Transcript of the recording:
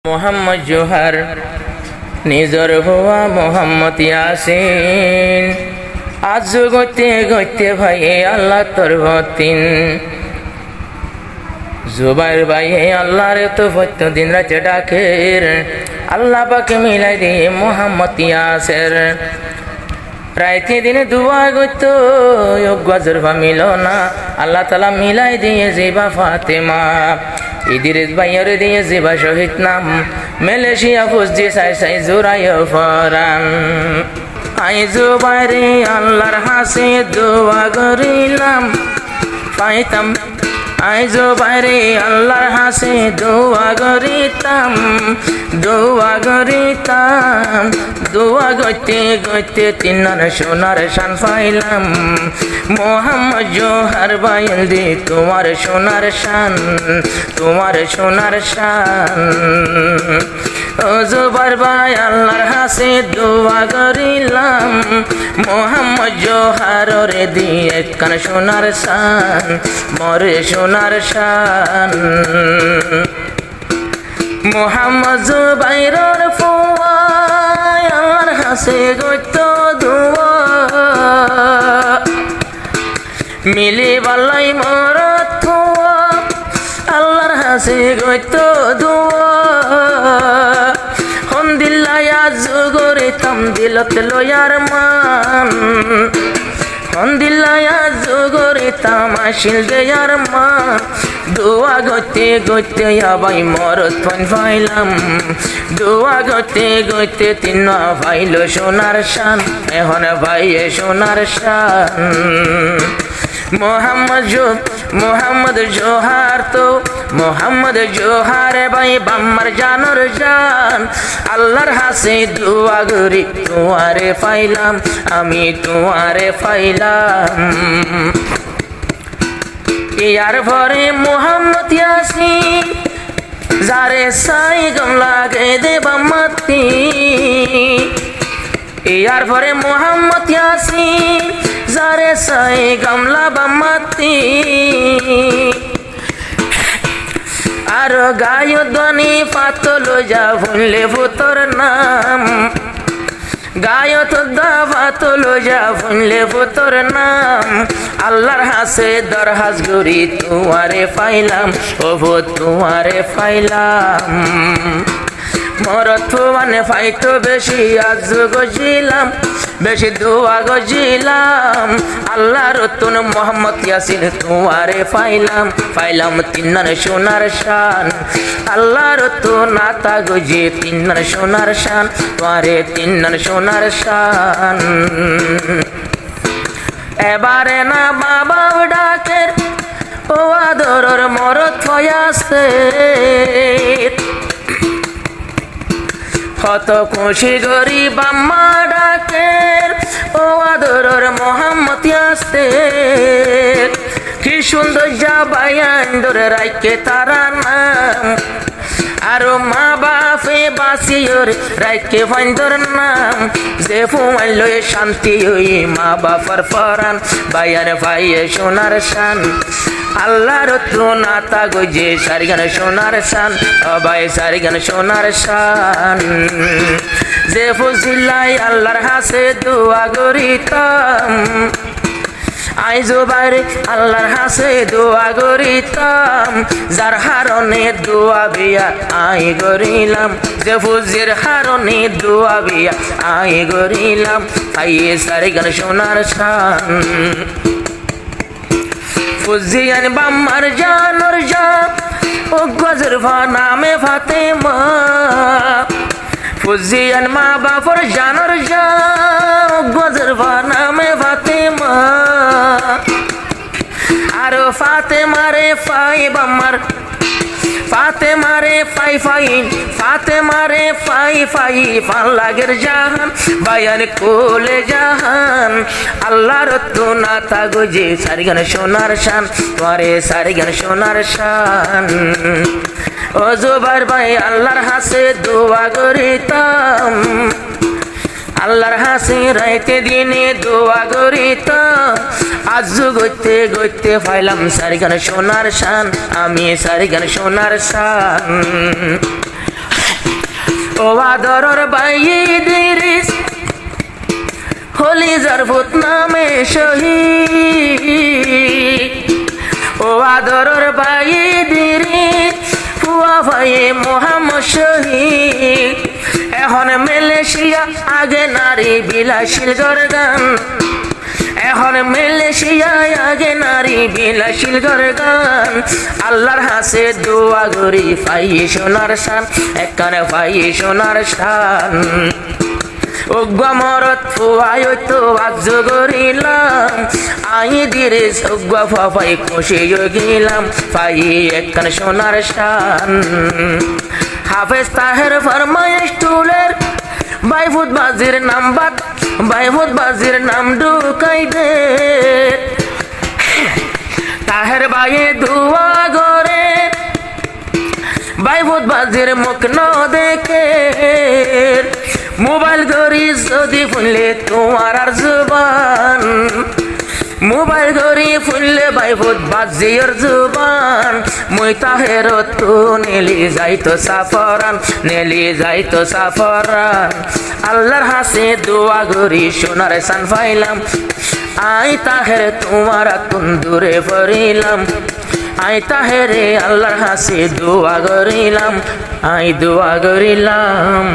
মোহাম্মদ জোহার নিজর হুয়া মোহাম্মদ ইয়াসিন আজ গইতে গইতে ভাই আল্লাহ তরবতিন জুবাইর ভাই আল্লাহর তো প্রত্যেক দিন রাতে ডাকের আল্লাহ পাকে মিলাই দিয়ে মোহাম্মদ ইয়াসির রাইতে দিনে দুয়া গইতো গজর মিল না আল্লাহ তালা মিলাই দিয়ে জিবা ফাতেমা ইদিরিস ভাইয়ের দিয়ে জিবা শহীদ নাম Malaysia ফুসজি Sai Sai জোরায় Ferran I জুবাইরে আল্লাহর হাসে দোয়া করিলাম পাইতাম আই জুবাইরে আল্লাহর হাসে দোয়া করিতাম দোয়া গইতে গইতে তিনার সোনার শান পাইলাম মোহাম্মদ জোহার বাইল দি তোমার সোনার শান ও জুবাইর ভাই আল্লাহর হাসে দোয়া করিলাম মোহাম্মদ জোহার রে দিয়ে একখান সোনার শান মরে সোনার শান মোহাম্মদ জুবাইরের ফুয়া আল্লাহর হাসে গইত দোয়া মিলি বালাই মরত ফুয়া আল্লাহর হাসে গইত দোয়া হন্দিল্লায়া জুগরিতাম দিলত লয়ার মান হন্দিল্লায়া জুগরিতাম আসিল দেয়ার মান দোয়া গইতে গইতে আবাই মরত পাইলাম দোয়া গইতে গইতে তিন ভাইল সোনার শান এখন ভাই সোনার শান মোহাম্মদ জোহার তো মোহাম্মদ জোহার ভাই বাম্মার জানর জান আল্লাহর হাসে দোয়া করি তোমারে পাইলাম আমি তোমারে পাইলাম ইয়ার পরে মোহাম্মদ ইয়াসিন যারে সাই গম লাগে দেবামাতি ইয়ার পরে মোহাম্মদ ইয়াসিন যারে সাই গামলা বামাতি আর গায় ধ্বনি পাতল যা ভুললে ভূতর নাম গায় তো দাবাতল যা ভুললে ভূতর নাম আল্লাহর হাসে দরহাজ গরি তোমারে পাইলাম ও তোমারে পাইলাম মরত মানে ফাইতো বেশি আজ গজিলাম বেশি দোয়া গজিলাম আল্লাহ রতন মোহাম্মদ ইয়াসিন তোমারে পাইলাম তিনার সোনার শান আল্লাহ রতন নাতা গজি তিনার সোনার শান তোমারে তিনার সোনার শান এবারে না বাবা ডাকের ও আদরের মরত হইয়াছে কত খুশি গরিব আম্মা ডাকের ও আদরের মোহাম্মদ ইয়াসির কি সুন্দর যাবায়ান ধরে রাইকে তারা নাম আরো মা বাপে বাসিওর রাইকে ফাইন্দর নাম যে ফুমাইল শান্তি হই মা বাপার ফরান বাইয়ার ভাইয়ে সোনার শান আল্লাহর তো নাতা গজে সারিগান সোনার শান ভাই সারিগান সোনার শান যে ফজিলাই আল্লাহর হাসে দোয়া করিতাম আই জুবাইর আল্লাহর হাসে দোয়া করিতাম যার হারনে দোয়া বিয়া আই করিলাম যে ফুজির হারনে দোয়া বিয়া আই করিলাম আইয়ে সারিগান সোনার শান ফুজিয়ান বাম্মার জানর জান ও গজরফা নামে ফাতেমা ফুজিয়ান মা বাপর জানর জান ও গজরফা নামে ফাতেমা আর ফাতেমারে ফাই বাম্মার ফাতেমারে ফাই ফান লাগের জাহান বায়ান কোলে জাহান আল্লাহর তো নাতা গজে সারিগান সোনার শান তোরে সারিগান সোনার শান ও জুবাইর ভাই আল্লাহর হাসে দোয়া করিতাম আল্লাহর হাসি রাইতে দিনে দোয়া করিতাম আজ গইতে গইতে পাইলাম সারিগান সোনার শান আমি সারিগান সোনার শান ও আদরর বাইদিরিস হলি জারফুত নামে শহীদ ও আদরর বাইদিরিস ফুয়া ভাইয়ে মোহাম্মদ শহীদ এখন মালয়েশিয়া আগে নারী বিলাসীর গরগান এখন মালয়েশিয়ায় আগে নারী বিলাসীর গরগান আল্লাহর হাসে দোয়া করি পাই সোনার শান একখানে পাই সোনার শান ওগা মরত ফুয়ায় তো আজ করিলাম আই দিরে ওগা ফাফাই খুশি গেলাম পাই একখানে সোনার শান হাফেজ তাহের ফরমায়েশ টুলের বাইফুত বাজির নাম্বার বাইফুত বাজির নাম ঢুকাই দে তাহের বাইয়ে দুয়া গরে বাইফুত বাজির মুখ ন দেখে মোবাইল গরি যদি ফুললে তোমার আর জুবান মোবাইল গরি ফুললে বাইফুত বাজির জুবান মুই তাহের তো নেলি যাইতো সাফরান নেলি যাইতো সাফরান আল্লাহর হাসে দোয়া গরি সোনার সান পাইলাম আই তাহের তোমার তুন্দুরে পড়িলাম আই তাহেরে আল্লাহর হাসে দোয়া করিলাম আই দোয়া করিলাম